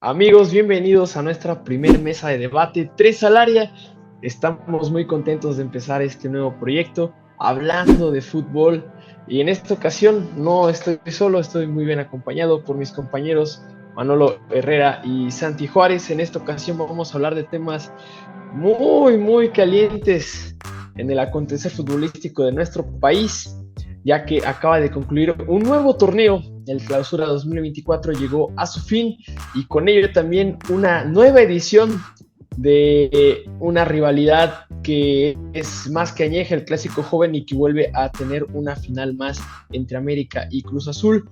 Amigos, bienvenidos a nuestra primer mesa de debate, Tres al área. Estamos muy contentos de empezar este nuevo proyecto, hablando de fútbol. Y en esta ocasión no estoy solo, estoy muy bien acompañado por mis compañeros Manolo Herrera y Santi Juárez. En esta ocasión vamos a hablar de temas muy calientes en el acontecer futbolístico de nuestro país, ya que acaba de concluir un nuevo torneo. El Clausura 2024 llegó a su fin y con ello también una nueva edición de una rivalidad que es más que añeja, el clásico joven, y que vuelve a tener una final más entre América y Cruz Azul,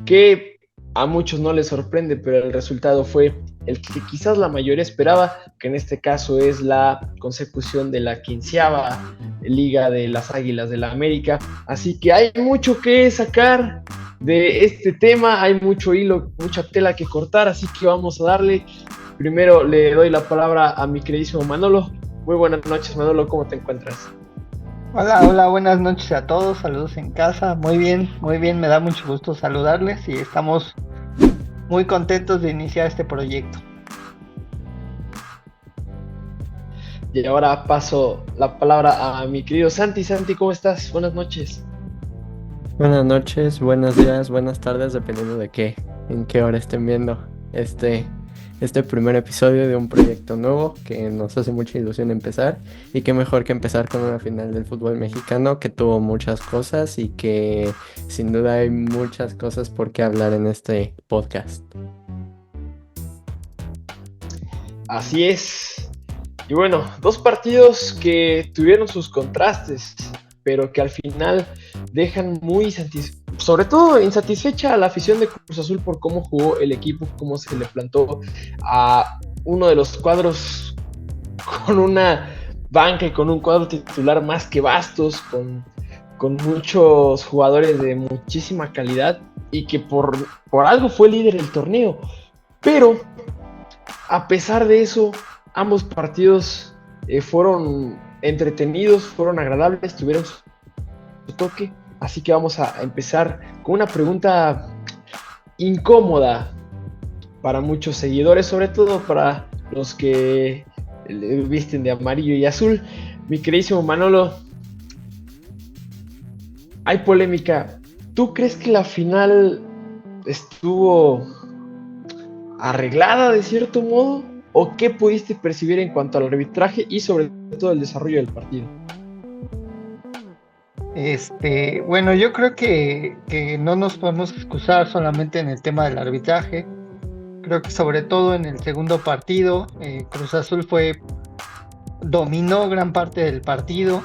que a muchos no les sorprende, pero el resultado fue el que quizás la mayoría esperaba, que en este caso es la consecución de la 15ª Liga de las Águilas de la América. Así que hay mucho que sacar de este tema, hay mucho hilo, mucha tela que cortar, así que vamos a darle. Primero le doy la palabra a mi queridísimo Manolo. Muy buenas noches, Manolo, ¿cómo te encuentras? Hola, hola, buenas noches a todos, saludos en casa, muy bien, me da mucho gusto saludarles y estamos muy contentos de iniciar este proyecto. Y ahora paso la palabra a mi querido Santi. Santi, ¿cómo estás? Buenas noches. Buenas noches, buenos días, buenas tardes, dependiendo de en qué hora estén viendo este primer episodio de un proyecto nuevo que nos hace mucha ilusión empezar. Y qué mejor que empezar con una final del fútbol mexicano que tuvo muchas cosas y que sin duda hay muchas cosas por qué hablar en este podcast. Así es. Y bueno, dos partidos que tuvieron sus contrastes, pero que al final dejan sobre todo insatisfecha a la afición de Cruz Azul por cómo jugó el equipo, cómo se le plantó a uno de los cuadros con una banca y con un cuadro titular más que vastos, con muchos jugadores de muchísima calidad y que por algo fue líder del torneo. Pero a pesar de eso, ambos partidos fueron entretenidos, fueron agradables, tuvieron su toque. Así que vamos a empezar con una pregunta incómoda para muchos seguidores, sobre todo para los que visten de amarillo y azul. Mi queridísimo Manolo, hay polémica. ¿Tú crees que la final estuvo arreglada de cierto modo? ¿O qué pudiste percibir en cuanto al arbitraje y sobre todo el desarrollo del partido? Bueno, yo creo que no nos podemos excusar solamente en el tema del arbitraje. Creo que sobre todo en el segundo partido, Cruz Azul dominó gran parte del partido,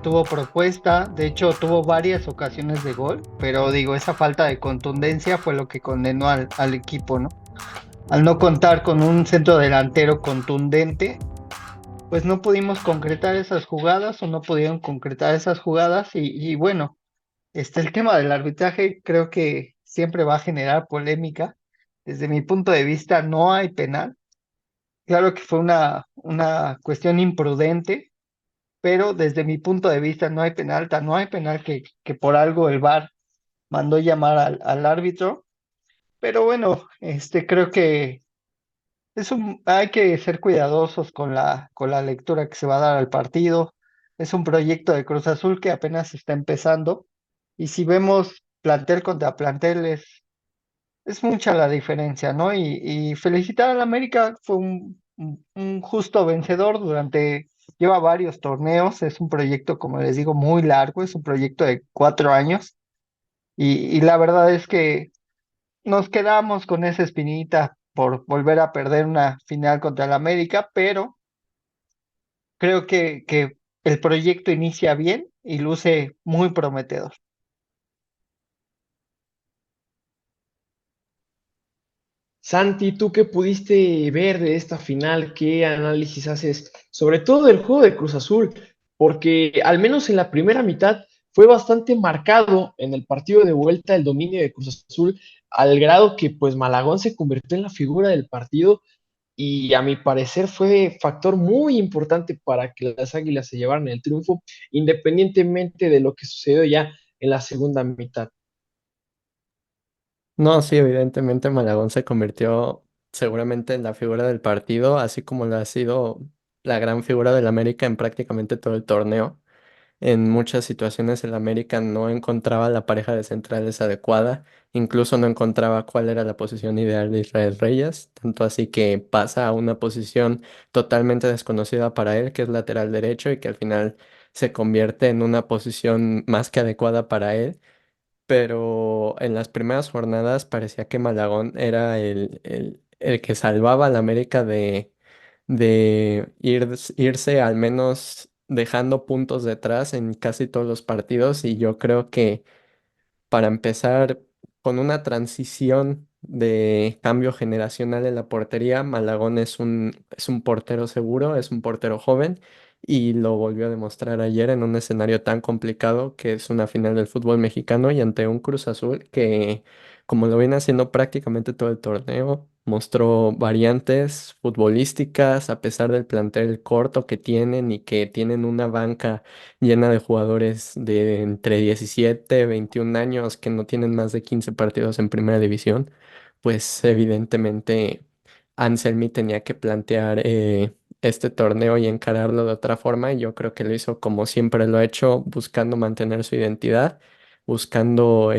tuvo propuesta, de hecho tuvo varias ocasiones de gol, pero digo, esa falta de contundencia fue lo que condenó al equipo, ¿no? Al no contar con un centro delantero contundente, pues no pudimos concretar esas jugadas o no pudieron concretar esas jugadas y bueno, el tema del arbitraje creo que siempre va a generar polémica. Desde mi punto de vista no hay penal. Claro que fue una cuestión imprudente, pero desde mi punto de vista no hay penal, no hay penal que por algo el VAR mandó llamar al árbitro. Pero bueno, creo que hay que ser cuidadosos con la lectura que se va a dar al partido. Es un proyecto de Cruz Azul que apenas está empezando. Y si vemos plantel contra plantel, es mucha la diferencia, ¿no? Y felicitar al América, fue un justo vencedor lleva varios torneos. Es un proyecto, como les digo, muy largo. Es un proyecto de 4 años. Y la verdad es que nos quedamos con esa espinita por volver a perder una final contra el América, pero creo que el proyecto inicia bien y luce muy prometedor. Santi, ¿tú qué pudiste ver de esta final? ¿Qué análisis haces? Sobre todo del juego de Cruz Azul, porque al menos en la primera mitad fue bastante marcado en el partido de vuelta el dominio de Cruz Azul, al grado que pues Malagón se convirtió en la figura del partido y a mi parecer fue factor muy importante para que las Águilas se llevaran el triunfo, independientemente de lo que sucedió ya en la segunda mitad. No, sí, evidentemente Malagón se convirtió. seguramente la figura del partido, así como lo ha sido la gran figura del América en prácticamente todo el torneo. En muchas situaciones el América no encontraba la pareja de centrales adecuada, incluso no encontraba cuál era la posición ideal de Israel Reyes, tanto así que pasa a una posición totalmente desconocida para él, que es lateral derecho, y que al final se convierte en una posición más que adecuada para él. Pero en las primeras jornadas parecía que Malagón era el que salvaba al América de irse al menos dejando puntos detrás en casi todos los partidos, y yo creo que para empezar con una transición de cambio generacional en la portería, Malagón es un portero seguro, es un portero joven, y lo volvió a demostrar ayer en un escenario tan complicado que es una final del fútbol mexicano y ante un Cruz Azul que, como lo viene haciendo prácticamente todo el torneo, mostró variantes futbolísticas a pesar del plantel corto que tienen y que tienen una banca llena de jugadores de entre 17 21 años que no tienen más de 15 partidos en primera división. Pues evidentemente Anselmi tenía que plantear este torneo y encararlo de otra forma, y yo creo que lo hizo como siempre lo ha hecho, buscando mantener su identidad, buscando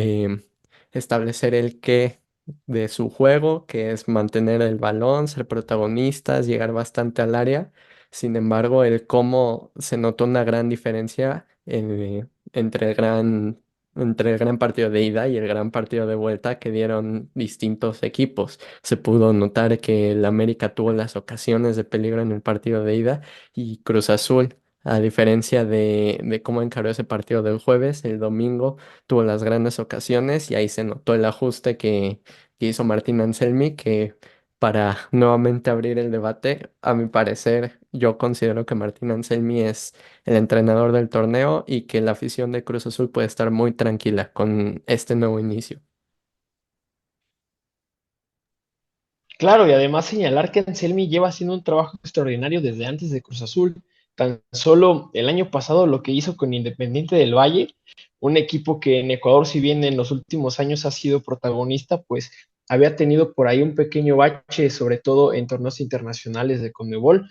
establecer el qué de su juego, que es mantener el balón, ser protagonistas, llegar bastante al área. Sin embargo, el cómo se notó una gran diferencia entre el gran partido de ida y el gran partido de vuelta que dieron distintos equipos. Se pudo notar que el América tuvo las ocasiones de peligro en el partido de ida, y Cruz Azul, a diferencia de cómo encaró ese partido del jueves, el domingo tuvo las grandes ocasiones, y ahí se notó el ajuste que hizo Martín Anselmi, que para nuevamente abrir el debate, a mi parecer, yo considero que Martín Anselmi es el entrenador del torneo y que la afición de Cruz Azul puede estar muy tranquila con este nuevo inicio. Claro, y además señalar que Anselmi lleva haciendo un trabajo extraordinario desde antes de Cruz Azul. Tan solo el año pasado lo que hizo con Independiente del Valle, un equipo que en Ecuador, si bien en los últimos años ha sido protagonista, pues había tenido por ahí un pequeño bache, sobre todo en torneos internacionales de Conmebol.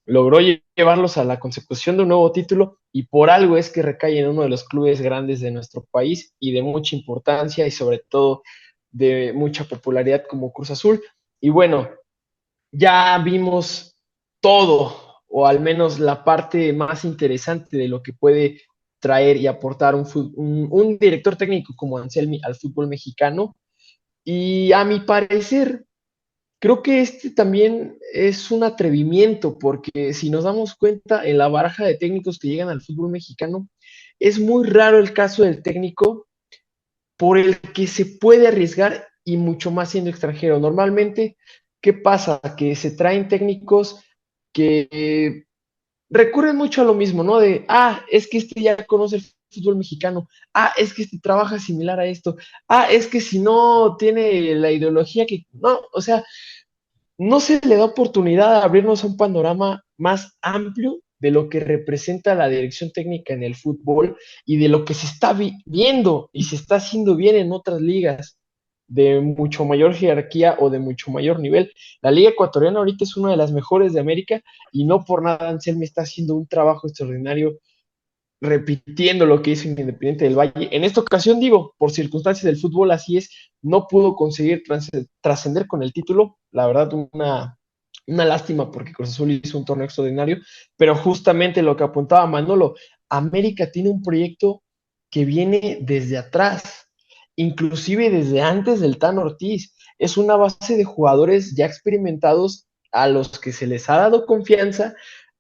Logró llevarlos a la consecución de un nuevo título y por algo es que recae en uno de los clubes grandes de nuestro país y de mucha importancia y sobre todo de mucha popularidad como Cruz Azul. Y bueno, ya vimos todo, o al menos la parte más interesante de lo que puede traer y aportar un director técnico como Anselmi al fútbol mexicano. Y a mi parecer, creo que este también es un atrevimiento, porque si nos damos cuenta en la baraja de técnicos que llegan al fútbol mexicano, es muy raro el caso del técnico por el que se puede arriesgar y mucho más siendo extranjero. Normalmente, ¿qué pasa? Que se traen técnicos que recurren mucho a lo mismo, ¿no? De, es que este ya conoce el fútbol mexicano, es que este trabaja similar a esto, es que si no tiene la ideología que, no, o sea, no se le da oportunidad a abrirnos a un panorama más amplio de lo que representa la dirección técnica en el fútbol y de lo que se está viendo y se está haciendo bien en otras ligas de mucho mayor jerarquía o de mucho mayor nivel. La liga ecuatoriana ahorita es una de las mejores de América y no por nada Anselmi está haciendo un trabajo extraordinario repitiendo lo que hizo Independiente del Valle. En esta ocasión, digo, por circunstancias del fútbol, así es, no pudo conseguir trascender con el título. La verdad, una lástima porque Cruz Azul hizo un torneo extraordinario, pero justamente lo que apuntaba Manolo, América tiene un proyecto que viene desde atrás, inclusive desde antes del Tan Ortiz. Es una base de jugadores ya experimentados a los que se les ha dado confianza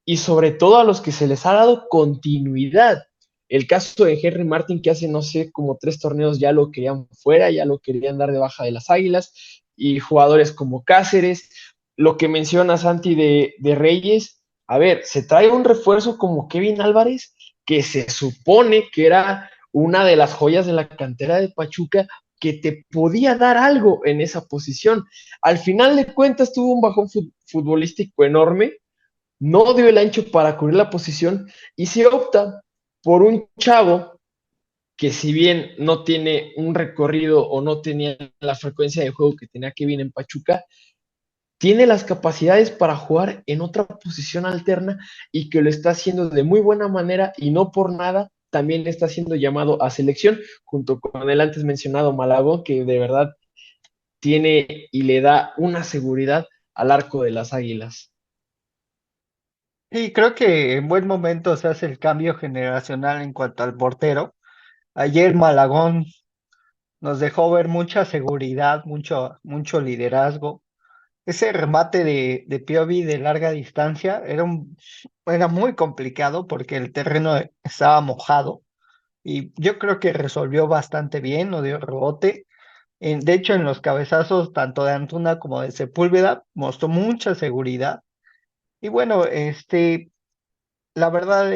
y sobre todo a los que se les ha dado continuidad. El caso de Henry Martin, que hace, no sé, como 3 torneos ya lo querían fuera, ya lo querían dar de baja de las Águilas, y jugadores como Cáceres, lo que menciona Santi de Reyes, a ver, se trae un refuerzo como Kevin Álvarez, que se supone que era una de las joyas de la cantera de Pachuca, que te podía dar algo en esa posición. Al final de cuentas tuvo un bajón futbolístico enorme, no dio el ancho para cubrir la posición y se opta por un chavo que si bien no tiene un recorrido o no tenía la frecuencia de juego que tenía Kevin en Pachuca, tiene las capacidades para jugar en otra posición alterna y que lo está haciendo de muy buena manera y no por nada también está siendo llamado a selección junto con el antes mencionado Malagón, que de verdad tiene y le da una seguridad al arco de las Águilas. Sí, creo que en buen momento se hace el cambio generacional en cuanto al portero. Ayer Malagón nos dejó ver mucha seguridad, mucho liderazgo. Ese remate de Piovi de larga distancia era muy complicado porque el terreno estaba mojado y yo creo que resolvió bastante bien, no dio rebote. De hecho, en los cabezazos, tanto de Antuna como de Sepúlveda, mostró mucha seguridad. Y bueno, la verdad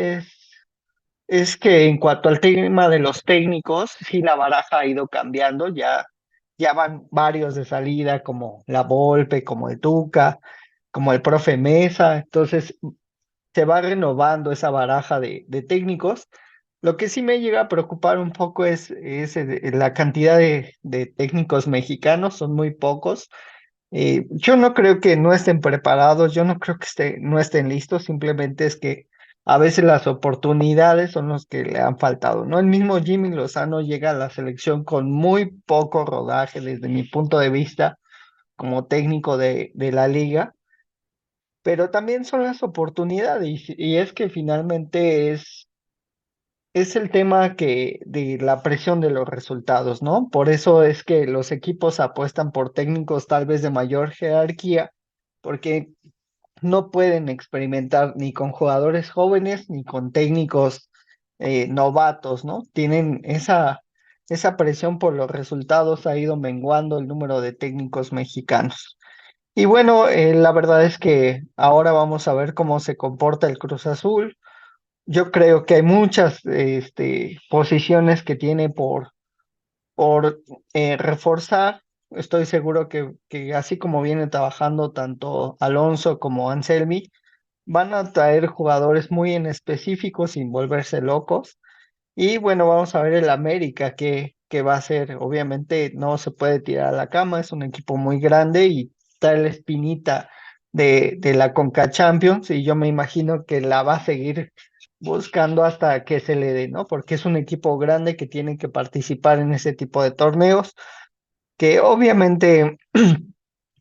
es que en cuanto al tema de los técnicos, sí la baraja ha ido cambiando, ya van varios de salida, como la Volpe, como el Tuca, como el profe Mesa, entonces se va renovando esa baraja de técnicos. Lo que sí me llega a preocupar un poco es la cantidad de técnicos mexicanos, son muy pocos. Yo no creo que no estén preparados, yo no creo que no estén listos, simplemente es que a veces las oportunidades son los que le han faltado, ¿no? El mismo Jimmy Lozano llega a la selección con muy poco rodaje desde mi punto de vista como técnico de la liga, pero también son las oportunidades y es que finalmente es el tema de la presión de los resultados, ¿no? Por eso es que los equipos apuestan por técnicos tal vez de mayor jerarquía, porque no pueden experimentar ni con jugadores jóvenes ni con técnicos novatos, ¿no? Tienen esa presión por los resultados, ha ido menguando el número de técnicos mexicanos. Y bueno, la verdad es que ahora vamos a ver cómo se comporta el Cruz Azul. Yo creo que hay muchas posiciones que tiene por reforzar. Estoy seguro que así como viene trabajando tanto Alonso como Anselmi, van a traer jugadores muy en específico sin volverse locos. Y bueno, vamos a ver el América que va a ser. Obviamente no se puede tirar a la cama, es un equipo muy grande y trae la espinita de la Conca Champions y yo me imagino que la va a seguir buscando hasta que se le dé, ¿no? Porque es un equipo grande que tiene que participar en ese tipo de torneos, que obviamente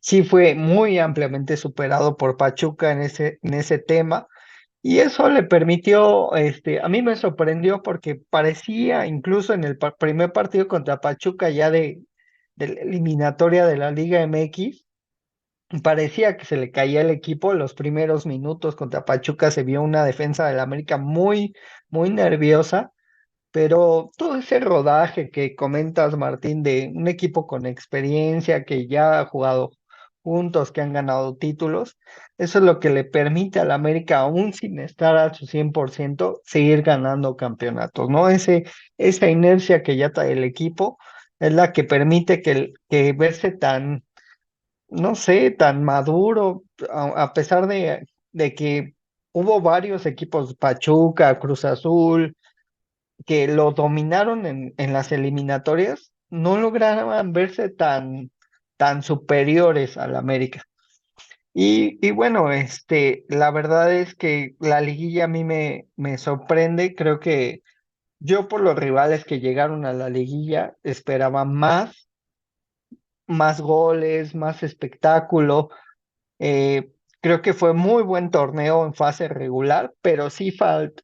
sí fue muy ampliamente superado por Pachuca en ese tema. Y eso le permitió, a mí me sorprendió porque parecía, incluso en el primer partido contra Pachuca ya de la eliminatoria de la Liga MX, parecía que se le caía el equipo. Los primeros minutos contra Pachuca se vio una defensa del América muy nerviosa, pero todo ese rodaje que comentas, Martín, de un equipo con experiencia que ya ha jugado juntos, que han ganado títulos, eso es lo que le permite al América, aún sin estar a su 100%, seguir ganando campeonatos, ¿no? Esa inercia que ya trae el equipo es la que permite que verse tan, no sé, tan maduro, a pesar de que hubo varios equipos, Pachuca, Cruz Azul, que lo dominaron en las eliminatorias, no lograban verse tan superiores al América. Y bueno, la verdad es que la liguilla a mí me sorprende. Creo que yo por los rivales que llegaron a la liguilla esperaba más goles, más espectáculo. eh, Creo que fue muy buen torneo en fase regular, pero sí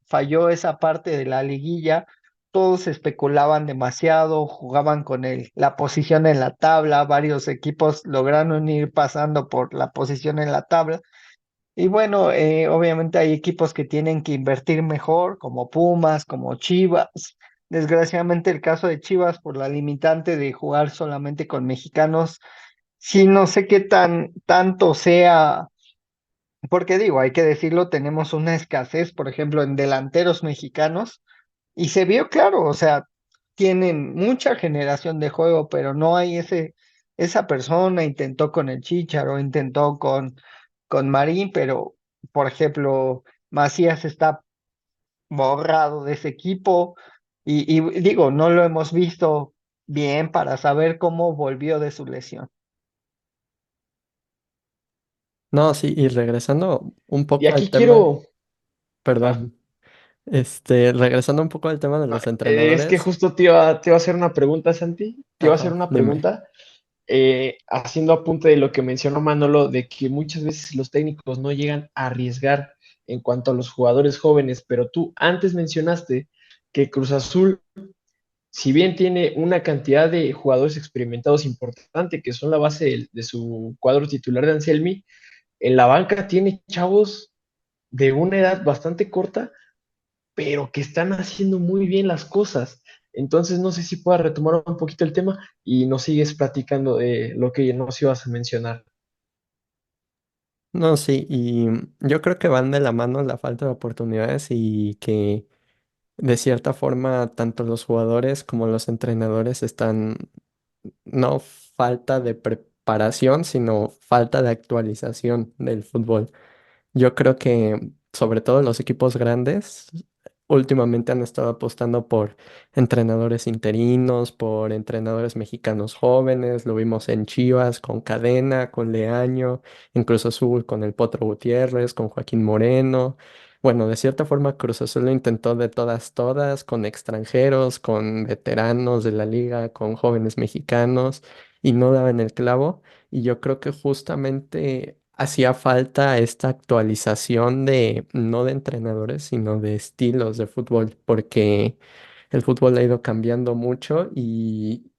falló esa parte de la liguilla. Todos especulaban demasiado, jugaban con la posición en la tabla, varios equipos lograron ir pasando por la posición en la tabla. Y bueno, obviamente hay equipos que tienen que invertir mejor, como Pumas, como Chivas. Desgraciadamente el caso de Chivas por la limitante de jugar solamente con mexicanos, sí no sé qué tanto sea, porque digo, hay que decirlo, tenemos una escasez, por ejemplo, en delanteros mexicanos, y se vio claro, o sea, tienen mucha generación de juego, pero no hay esa persona, intentó con el Chícharo, intentó con Marín, pero, por ejemplo, Macías está borrado de ese equipo, y digo, no lo hemos visto bien para saber cómo volvió de su lesión. No, sí, y regresando un Y poco al aquí tema, quiero, ah, perdón, regresando un poco al tema de los es que entrenadores, justo te iba a hacer una pregunta, Santi, te iba a hacer ajá, una dime. pregunta haciendo apunte de lo que mencionó Manolo, de que muchas veces los técnicos no llegan a arriesgar en cuanto a los jugadores jóvenes, pero tú antes mencionaste que Cruz Azul, si bien tiene una cantidad de jugadores experimentados importante, que son la base de su cuadro titular de Anselmi, en la banca tiene chavos de una edad bastante corta, pero que están haciendo muy bien las cosas. Entonces, no sé si puedas retomar un poquito el tema y nos sigues platicando de lo que nos ibas a mencionar. No, sí, y yo creo que van de la mano la falta de oportunidades y que de cierta forma tanto los jugadores como los entrenadores están, no falta de preparación, sino falta de actualización del fútbol. Yo creo que sobre todo los equipos grandes últimamente han estado apostando por entrenadores interinos, por entrenadores mexicanos jóvenes. Lo vimos en Chivas con Cadena, con Leaño, en Cruz Azul con el Potro Gutiérrez, con Joaquín Moreno. Bueno, de cierta forma Cruz Azul lo intentó de todas, todas, con extranjeros, con veteranos de la liga, con jóvenes mexicanos, y no daban el clavo. Y yo creo que justamente hacía falta esta actualización de, no de entrenadores, sino de estilos de fútbol, porque el fútbol ha ido cambiando mucho y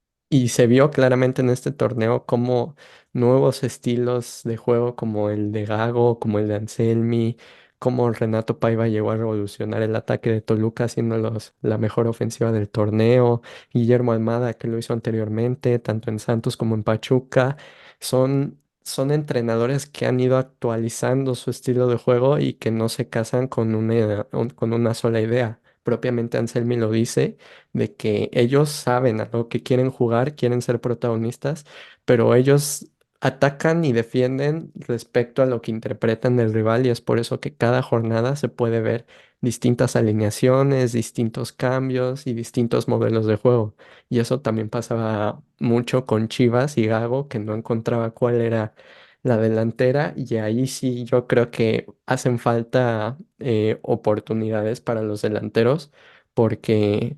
se vio claramente en este torneo como nuevos estilos de juego como el de Gago, como el de Anselmi, como Renato Paiva llegó a revolucionar el ataque de Toluca haciéndolos la mejor ofensiva del torneo, Guillermo Almada que lo hizo anteriormente, tanto en Santos como en Pachuca. Son entrenadores que han ido actualizando su estilo de juego y que no se casan con con una sola idea. Propiamente Anselmi lo dice, de que ellos saben a lo que quieren jugar, quieren ser protagonistas, pero ellos atacan y defienden respecto a lo que interpretan del rival y es por eso que cada jornada se puede ver distintas alineaciones, distintos cambios y distintos modelos de juego. Y eso también pasaba mucho con Chivas y Gago, que no encontraba cuál era la delantera. Y ahí sí yo creo que hacen falta oportunidades para los delanteros, porque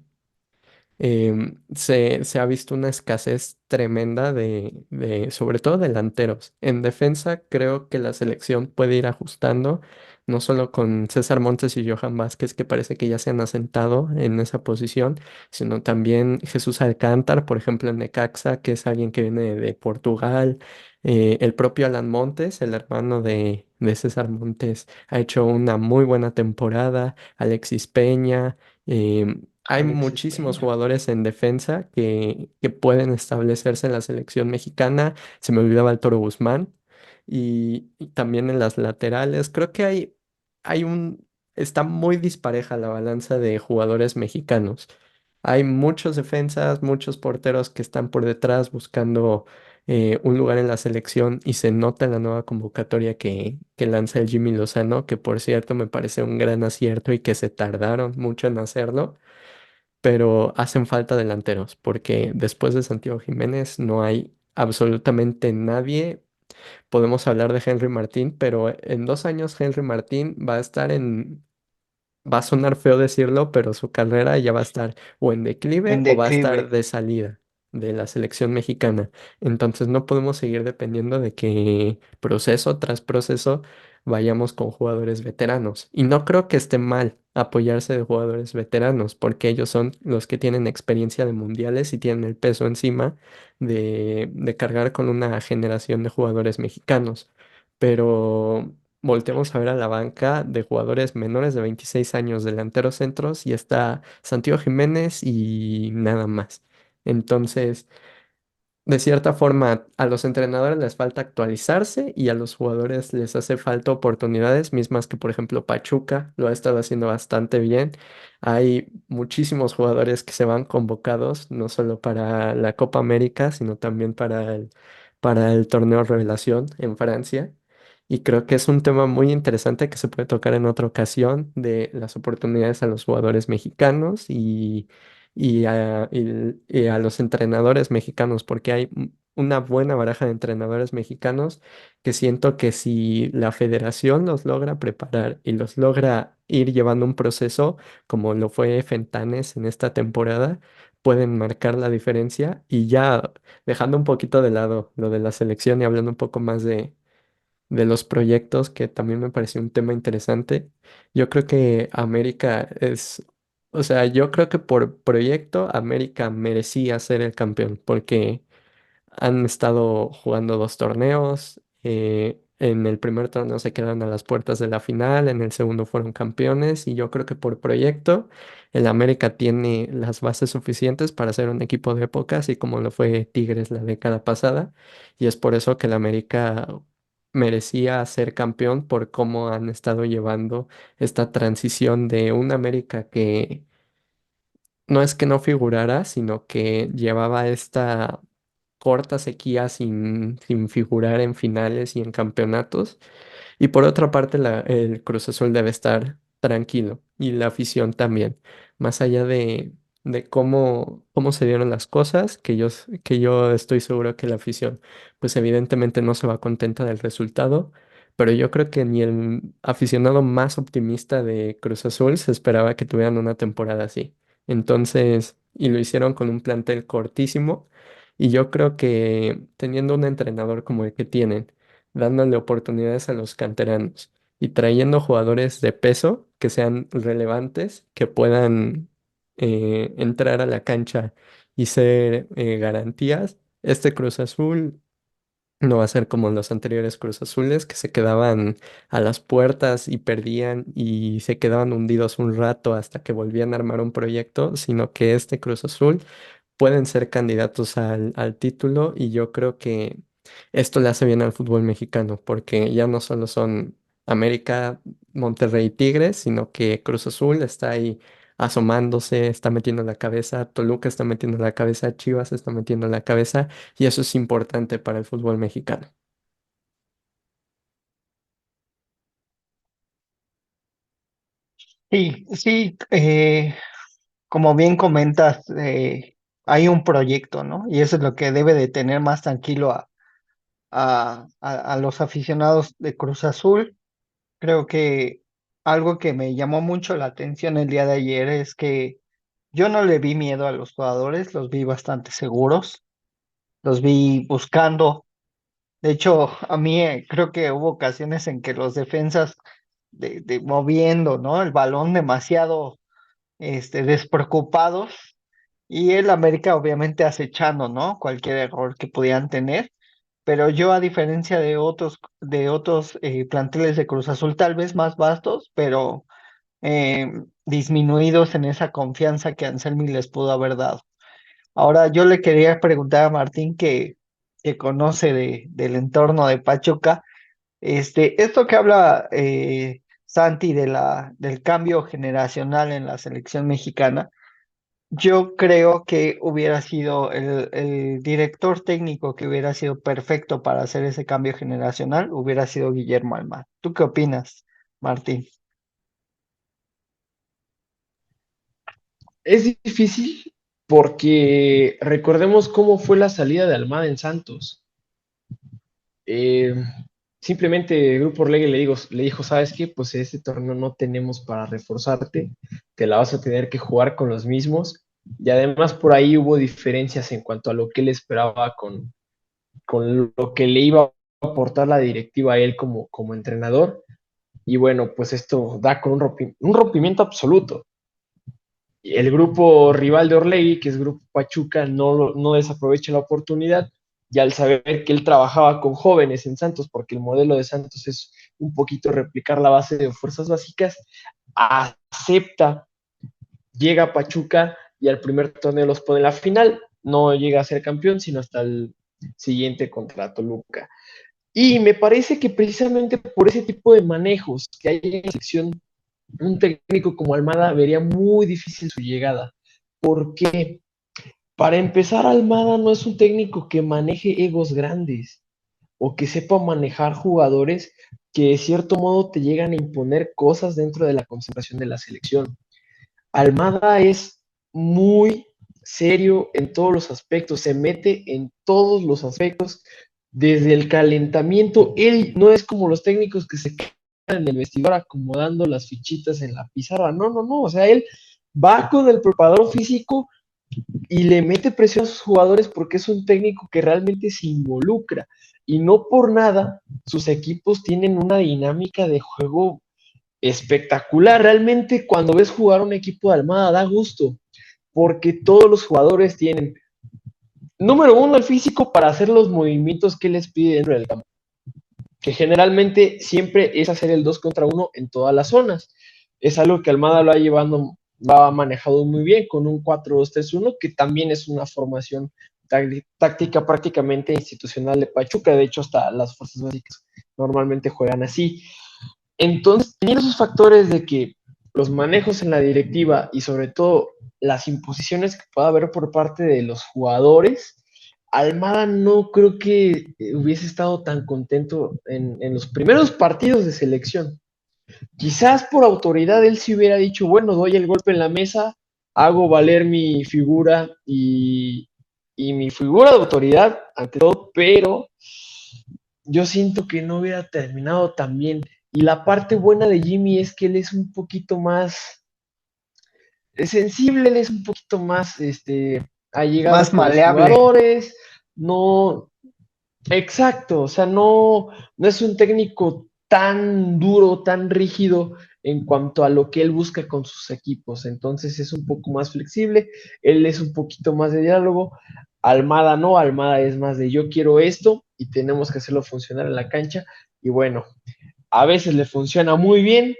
se ha visto una escasez tremenda sobre todo delanteros. En defensa creo que la selección puede ir ajustando, no solo con César Montes y Johan Vázquez, que parece que ya se han asentado en esa posición, sino también Jesús Alcántara, por ejemplo, en Necaxa, que es alguien que viene de Portugal. El propio Alan Montes, el hermano de César Montes, ha hecho una muy buena temporada. Alexis Peña. Hay Alexis muchísimos Peña. jugadores en defensa que pueden establecerse en la selección mexicana. Se me olvidaba el Toro Guzmán. Y también en las laterales. Creo que hay está muy dispareja la balanza de jugadores mexicanos. Hay muchos defensas, muchos porteros que están por detrás buscando un lugar en la selección y se nota en la nueva convocatoria que lanza el Jimmy Lozano, que por cierto me parece un gran acierto y que se tardaron mucho en hacerlo, pero hacen falta delanteros, porque después de Santiago Jiménez no hay absolutamente nadie. Podemos hablar de Henry Martín, pero en 2 años Henry Martín va a estar va a sonar feo decirlo, pero su carrera ya va a estar o en declive En o va a estar declive. de salida de la selección mexicana. Entonces no podemos seguir dependiendo de que proceso tras proceso vayamos con jugadores veteranos. Y no creo que esté mal apoyarse de jugadores veteranos, porque ellos son los que tienen experiencia de mundiales y tienen el peso encima de cargar con una generación de jugadores mexicanos. Pero volteamos a ver a la banca de jugadores menores de 26 años, delanteros centros, y está Santiago Jiménez y nada más. Entonces, de cierta forma, a los entrenadores les falta actualizarse y a los jugadores les hace falta oportunidades, mismas que, por ejemplo, Pachuca lo ha estado haciendo bastante bien. Hay muchísimos jugadores que se van convocados, no solo para la Copa América, sino también para el torneo Revelación en Francia. Y creo que es un tema muy interesante que se puede tocar en otra ocasión de las oportunidades a los jugadores mexicanos y a los entrenadores mexicanos, porque hay una buena baraja de entrenadores mexicanos que siento que si la federación los logra preparar y los logra ir llevando un proceso como lo fue Fentanes en esta temporada, pueden marcar la diferencia. Y ya dejando un poquito de lado lo de la selección y hablando un poco más de los proyectos, que también me pareció un tema interesante. Yo creo que América es, o sea, yo creo que por proyecto América merecía ser el campeón, porque han estado jugando dos torneos. En el primer torneo se quedaron a las puertas de la final, en el segundo fueron campeones y yo creo que por proyecto el América tiene las bases suficientes para ser un equipo de época, así como lo fue Tigres la década pasada. Y es por eso que el América merecía ser campeón por cómo han estado llevando esta transición de un América que no es que no figurara, sino que llevaba esta corta sequía sin figurar en finales y en campeonatos. Y por otra parte, el Cruz Azul debe estar tranquilo y la afición también, más allá de cómo se dieron las cosas, que yo estoy seguro que la afición, pues evidentemente no se va contenta del resultado, pero yo creo que ni el aficionado más optimista de Cruz Azul se esperaba que tuvieran una temporada así. Entonces, y lo hicieron con un plantel cortísimo, y yo creo que teniendo un entrenador como el que tienen, dándole oportunidades a los canteranos y trayendo jugadores de peso que sean relevantes, que puedan entrar a la cancha y ser garantías. Este Cruz Azul no va a ser como los anteriores Cruz Azules que se quedaban a las puertas y perdían y se quedaban hundidos un rato hasta que volvían a armar un proyecto, sino que este Cruz Azul pueden ser candidatos al título y yo creo que esto le hace bien al fútbol mexicano porque ya no solo son América, Monterrey y Tigres, sino que Cruz Azul está ahí asomándose, está metiendo la cabeza, Toluca está metiendo la cabeza, Chivas está metiendo la cabeza y eso es importante para el fútbol mexicano. Sí, sí, como bien comentas, hay un proyecto, ¿no? Y eso es lo que debe de tener más tranquilo a los aficionados de Cruz Azul. Creo que algo que me llamó mucho la atención el día de ayer es que yo no le vi miedo a los jugadores, los vi bastante seguros, los vi buscando. De hecho, a mí creo que hubo ocasiones en que los defensas de moviendo, ¿no? El balón demasiado despreocupados y el América obviamente acechando, ¿no? Cualquier error que pudieran tener. Pero yo, a diferencia de otros planteles de Cruz Azul, tal vez más vastos, pero disminuidos en esa confianza que Anselmi les pudo haber dado. Ahora, yo le quería preguntar a Martín, que conoce del entorno de Pachuca, esto que habla Santi del cambio generacional en la selección mexicana. Yo creo que hubiera sido el director técnico que hubiera sido perfecto para hacer ese cambio generacional, hubiera sido Guillermo Almada. ¿Tú qué opinas, Martín? Es difícil porque recordemos cómo fue la salida de Almada en Santos. Eh, Simplemente el Grupo Orlegui le dijo, ¿sabes qué? Pues este torneo no tenemos para reforzarte, te la vas a tener que jugar con los mismos. Y además por ahí hubo diferencias en cuanto a lo que él esperaba con lo que le iba a aportar la directiva a él como entrenador. Y bueno, pues esto da con un rompimiento absoluto. El grupo rival de Orlegui, que es Grupo Pachuca, no desaprovecha la oportunidad y al saber que él trabajaba con jóvenes en Santos, porque el modelo de Santos es un poquito replicar la base de fuerzas básicas, acepta, llega a Pachuca y al primer torneo los pone en la final, no llega a ser campeón, sino hasta el siguiente contra Toluca. Y me parece que precisamente por ese tipo de manejos que hay en la sección, un técnico como Almada vería muy difícil su llegada. ¿Por qué? Para empezar, Almada no es un técnico que maneje egos grandes o que sepa manejar jugadores que de cierto modo te llegan a imponer cosas dentro de la concentración de la selección. Almada es muy serio en todos los aspectos, se mete en todos los aspectos, desde el calentamiento. Él no es como los técnicos que se quedan en el vestidor acomodando las fichitas en la pizarra, no, no, no, o sea, él va con el preparador físico y le mete presión a sus jugadores porque es un técnico que realmente se involucra y no por nada sus equipos tienen una dinámica de juego espectacular. Realmente cuando ves jugar un equipo de Almada da gusto porque todos los jugadores tienen, número uno, el físico para hacer los movimientos que les pide dentro del campo, que generalmente siempre es hacer el 2 contra 1 en todas las zonas. Es algo que Almada lo ha manejado muy bien con un 4-2-3-1, que también es una formación táctica prácticamente institucional de Pachuca. De hecho, hasta las fuerzas básicas normalmente juegan así. Entonces, teniendo esos factores de que los manejos en la directiva y sobre todo las imposiciones que pueda haber por parte de los jugadores, Almada no creo que hubiese estado tan contento en los primeros partidos de selección. Quizás por autoridad él sí hubiera dicho, bueno, doy el golpe en la mesa, hago valer mi figura y mi figura de autoridad ante todo, pero yo siento que no hubiera terminado tan bien. Y la parte buena de Jimmy es que él es un poquito más sensible, él es un poquito más allegado Más con los maleable. jugadores, no, exacto, o sea, no es un técnico tan duro, tan rígido en cuanto a lo que él busca con sus equipos, entonces es un poco más flexible, él es un poquito más de diálogo, Almada no, Almada es más de yo quiero esto y tenemos que hacerlo funcionar en la cancha y bueno, a veces le funciona muy bien,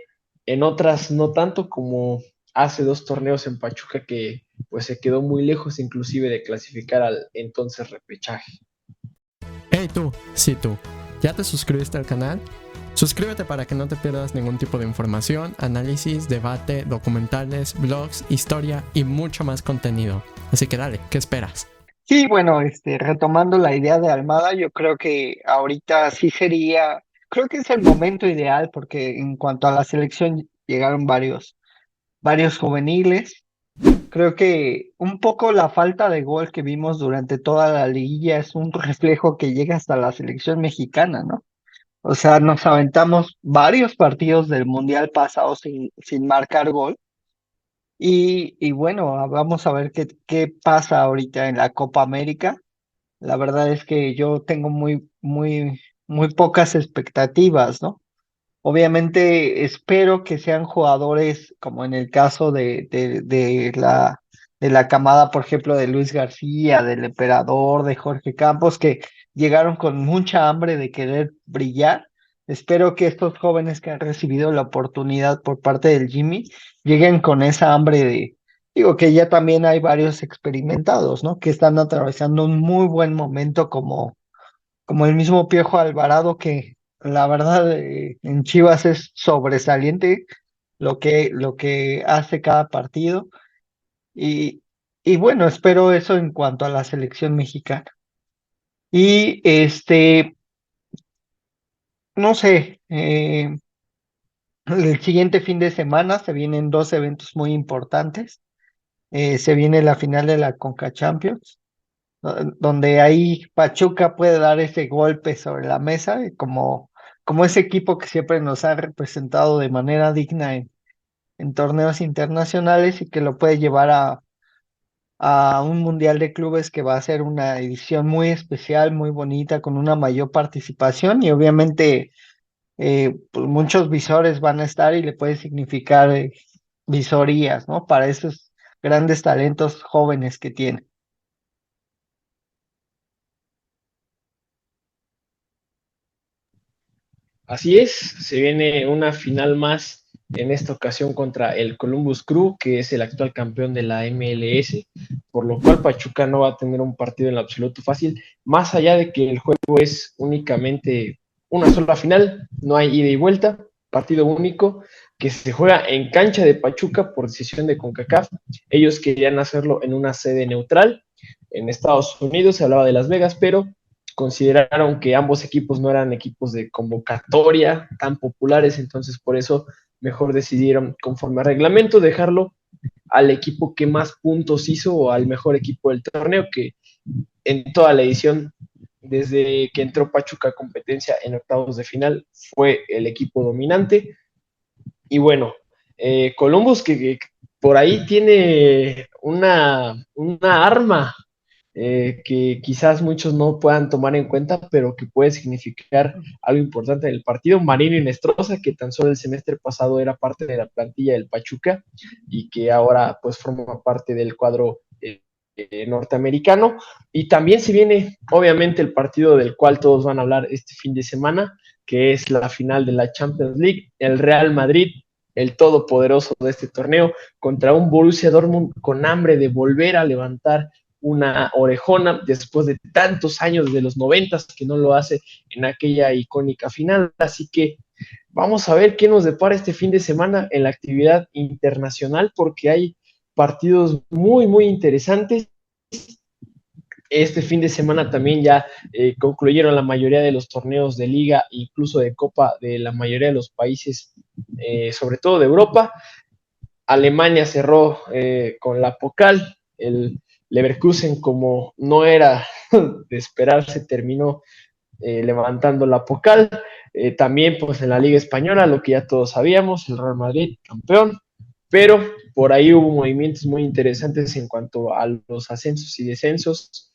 en otras no tanto, como hace 2 torneos en Pachuca que pues se quedó muy lejos inclusive de clasificar al entonces repechaje. Hey tú, sí tú, ¿ya te suscribiste al canal? Suscríbete para que no te pierdas ningún tipo de información, análisis, debate, documentales, blogs, historia y mucho más contenido. Así que dale, ¿qué esperas? Sí, bueno, retomando la idea de Almada, yo creo que ahorita sí sería, creo que es el momento ideal porque en cuanto a la selección llegaron varios juveniles. Creo que un poco la falta de gol que vimos durante toda la liguilla es un reflejo que llega hasta la selección mexicana, ¿no? O sea, nos aventamos varios partidos del Mundial pasado sin marcar gol. Y bueno, vamos a ver qué pasa ahorita en la Copa América. La verdad es que yo tengo muy pocas expectativas, ¿no? Obviamente espero que sean jugadores como en el caso de la camada, por ejemplo, de Luis García, del Emperador, de Jorge Campos, que llegaron con mucha hambre de querer brillar. Espero que estos jóvenes que han recibido la oportunidad por parte del Jimmy lleguen con esa hambre digo que ya también hay varios experimentados, ¿no? Que están atravesando un muy buen momento como el mismo Piojo Alvarado, que la verdad en Chivas es sobresaliente lo que hace cada partido. Y, y bueno, espero eso en cuanto a la selección mexicana. Y no sé, el siguiente fin de semana se vienen dos eventos muy importantes. Se viene la final de la Conca Champions, donde ahí Pachuca puede dar ese golpe sobre la mesa, como ese equipo que siempre nos ha representado de manera digna en torneos internacionales y que lo puede llevar a un Mundial de Clubes que va a ser una edición muy especial, muy bonita, con una mayor participación y obviamente pues muchos visores van a estar y le puede significar visorías, ¿no? Para esos grandes talentos jóvenes que tiene. Así es, se viene una final más en esta ocasión contra el Columbus Crew, que es el actual campeón de la MLS, por lo cual Pachuca no va a tener un partido en lo absoluto fácil, más allá de que el juego es únicamente una sola final, no hay ida y vuelta, partido único que se juega en cancha de Pachuca por decisión de CONCACAF. Ellos querían hacerlo en una sede neutral. En Estados Unidos se hablaba de Las Vegas, pero consideraron que ambos equipos no eran equipos de convocatoria tan populares, entonces por eso mejor decidieron, conforme al reglamento, dejarlo al equipo que más puntos hizo o al mejor equipo del torneo, que en toda la edición, desde que entró Pachuca a competencia en octavos de final, fue el equipo dominante. Y bueno, Columbus que por ahí tiene una arma que quizás muchos no puedan tomar en cuenta, pero que puede significar algo importante en el partido. Marino Inestrosa, que tan solo el semestre pasado era parte de la plantilla del Pachuca y que ahora pues forma parte del cuadro norteamericano. Y también se viene, obviamente, el partido del cual todos van a hablar este fin de semana, que es la final de la Champions League, el Real Madrid, el todopoderoso de este torneo, contra un Borussia Dortmund con hambre de volver a levantar una orejona después de tantos años de los 90 que no lo hace en aquella icónica final. Así que vamos a ver qué nos depara este fin de semana en la actividad internacional, porque hay partidos muy, muy interesantes. Este fin de semana también ya concluyeron la mayoría de los torneos de liga, incluso de copa de la mayoría de los países, sobre todo de Europa. Alemania cerró con la Pokal, el Leverkusen, como no era de esperarse, terminó levantando la Pokal. También pues en la Liga Española, lo que ya todos sabíamos, el Real Madrid campeón, pero por ahí hubo movimientos muy interesantes en cuanto a los ascensos y descensos,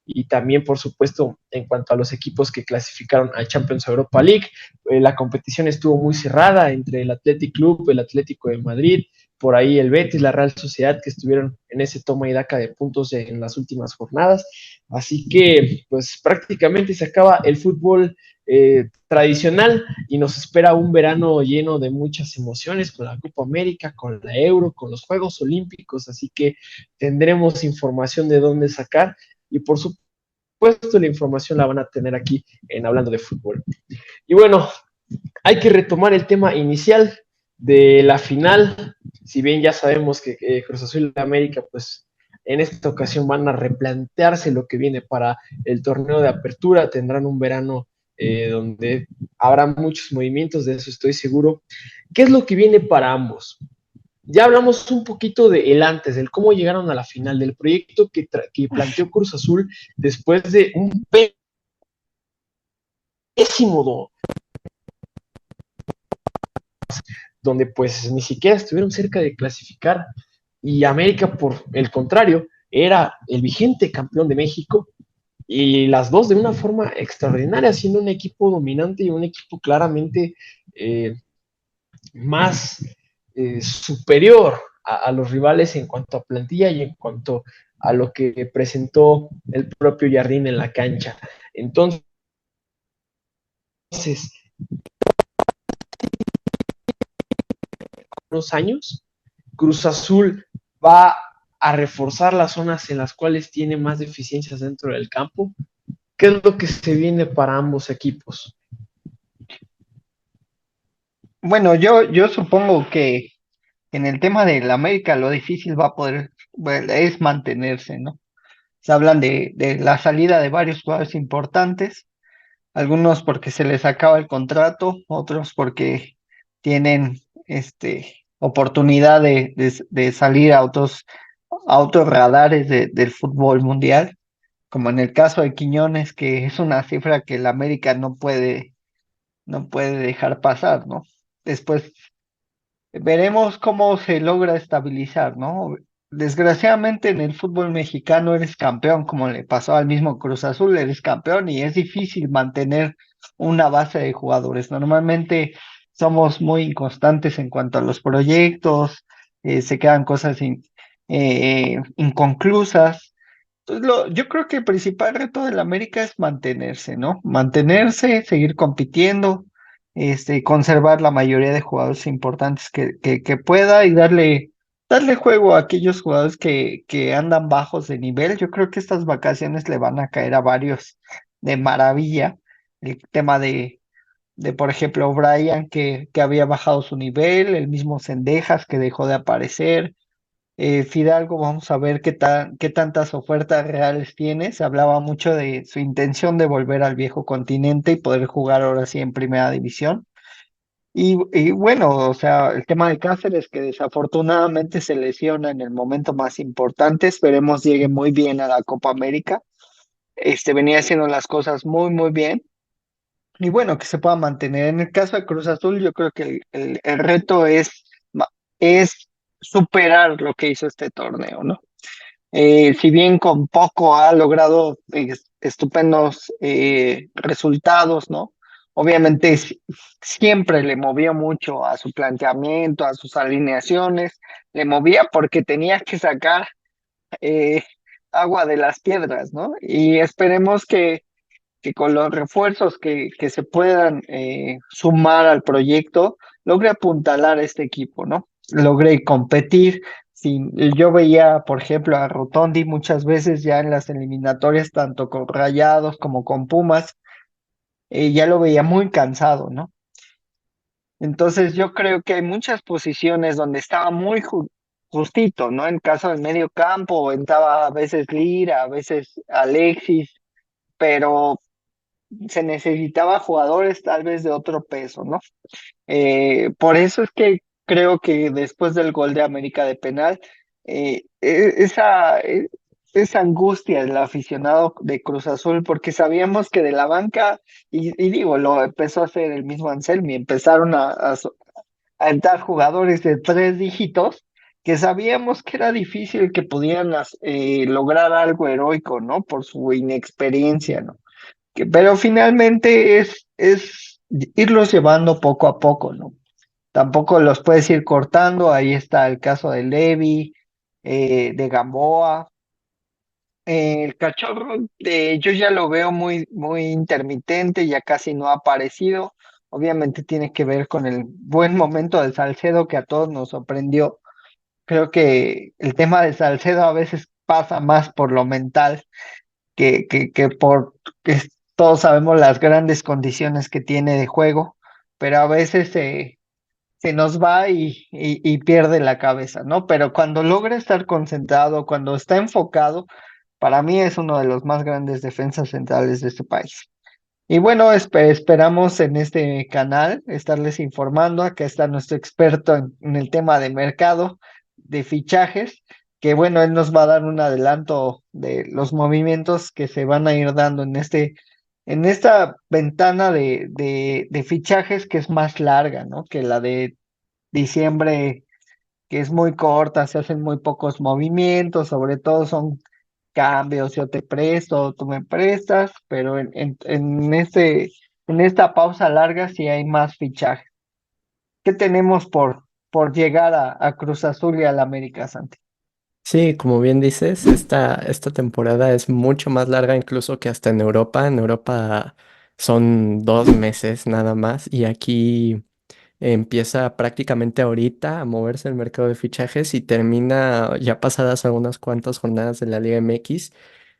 y también, por supuesto, en cuanto a los equipos que clasificaron a Champions Europa League. La competición estuvo muy cerrada entre el Athletic Club, el Atlético de Madrid, por ahí el Betis, la Real Sociedad, que estuvieron en ese toma y daca de puntos en las últimas jornadas. Así que, pues prácticamente se acaba el fútbol tradicional y nos espera un verano lleno de muchas emociones con la Copa América, con la Euro, con los Juegos Olímpicos. Así que tendremos información de dónde sacar, y por supuesto la información la van a tener aquí en Hablando de Fútbol. Y bueno, hay que retomar el tema inicial de la final. Si bien ya sabemos que Cruz Azul de América, pues en esta ocasión van a replantearse lo que viene para el torneo de apertura, tendrán un verano donde habrá muchos movimientos, de eso estoy seguro. ¿Qué es lo que viene para ambos? Ya hablamos un poquito de el antes, del cómo llegaron a la final, del proyecto que planteó Cruz Azul después de un pésimo donde pues ni siquiera estuvieron cerca de clasificar, y América por el contrario era el vigente campeón de México, y las dos de una forma extraordinaria, siendo un equipo dominante y un equipo claramente más superior a los rivales en cuanto a plantilla y en cuanto a lo que presentó el propio Jardín en la cancha. Entonces, unos años, Cruz Azul va a reforzar las zonas en las cuales tiene más deficiencias dentro del campo. ¿Qué es lo que se viene para ambos equipos? Bueno, yo supongo que en el tema del América lo difícil va a poder, bueno, es mantenerse, ¿no? Se hablan de la salida de varios jugadores importantes, algunos porque se les acaba el contrato, otros porque tienen oportunidad de salir a otros radares del fútbol mundial, como en el caso de Quiñones, que es una cifra que el América no puede dejar pasar, ¿no? Después veremos cómo se logra estabilizar, ¿no? Desgraciadamente en el fútbol mexicano eres campeón, como le pasó al mismo Cruz Azul, eres campeón y es difícil mantener una base de jugadores. Normalmente somos muy inconstantes en cuanto a los proyectos, se quedan cosas inconclusas. Entonces, yo creo que el principal reto del América es mantenerse, ¿no? Mantenerse, seguir compitiendo, conservar la mayoría de jugadores importantes que pueda y darle juego a aquellos jugadores que andan bajos de nivel. Yo creo que estas vacaciones le van a caer a varios de maravilla. El tema por ejemplo, Brian, que había bajado su nivel, el mismo Cendejas, que dejó de aparecer. Fidalgo, vamos a ver qué tantas ofertas reales tiene. Se hablaba mucho de su intención de volver al viejo continente y poder jugar ahora sí en primera división. Y bueno, o sea, el tema de Cáceres, que desafortunadamente se lesiona en el momento más importante, esperemos llegue muy bien a la Copa América. Venía haciendo las cosas muy, muy bien. Y bueno, que se pueda mantener. En el caso de Cruz Azul, yo creo que el reto es superar lo que hizo este torneo, ¿no? Si bien con poco ha logrado estupendos resultados, ¿no? Obviamente siempre le movió mucho a su planteamiento, a sus alineaciones, le movía porque tenía que sacar eh, agua de las piedras, ¿no? Y esperemos que con los refuerzos que se puedan sumar al proyecto, logre apuntalar este equipo, ¿no? Logre competir. Yo veía, por ejemplo, a Rotondi muchas veces ya en las eliminatorias, tanto con Rayados como con Pumas, ya lo veía muy cansado, ¿no? Entonces yo creo que hay muchas posiciones donde estaba muy justito, ¿no? En caso del medio campo, entraba a veces Lira, a veces Alexis, pero se necesitaba jugadores tal vez de otro peso, ¿no? Por eso es que creo que después del gol de América de penal, esa angustia del aficionado de Cruz Azul, porque sabíamos que de la banca, y digo, lo empezó a hacer el mismo Anselmi, empezaron a entrar jugadores de 3 dígitos que sabíamos que era difícil que pudieran lograr algo heroico, ¿no? Por su inexperiencia, ¿no? Pero finalmente es irlos llevando poco a poco, ¿no? Tampoco los puedes ir cortando, ahí está el caso de Levi, de Gamboa. El cachorro, yo ya lo veo muy, muy intermitente, ya casi no ha aparecido. Obviamente tiene que ver con el buen momento de Salcedo que a todos nos sorprendió. Creo que el tema de Salcedo a veces pasa más por lo mental que por que todos sabemos las grandes condiciones que tiene de juego, pero a veces se nos va y pierde la cabeza, ¿no? Pero cuando logra estar concentrado, cuando está enfocado, para mí es uno de los más grandes defensas centrales de este país. Y bueno, esperamos en este canal estarles informando. Acá está nuestro experto en el tema de mercado, de fichajes, que bueno, él nos va a dar un adelanto de los movimientos que se van a ir dando en esta ventana de fichajes que es más larga, ¿no? Que la de diciembre, que es muy corta, se hacen muy pocos movimientos, sobre todo son cambios, yo te presto, tú me prestas, pero en esta pausa larga sí hay más fichajes. ¿Qué tenemos por llegar a Cruz Azul y al América, Santi? Sí, como bien dices, esta temporada es mucho más larga incluso que hasta en Europa. En Europa son 2 meses nada más y aquí empieza prácticamente ahorita a moverse el mercado de fichajes y termina ya pasadas algunas cuantas jornadas de la Liga MX.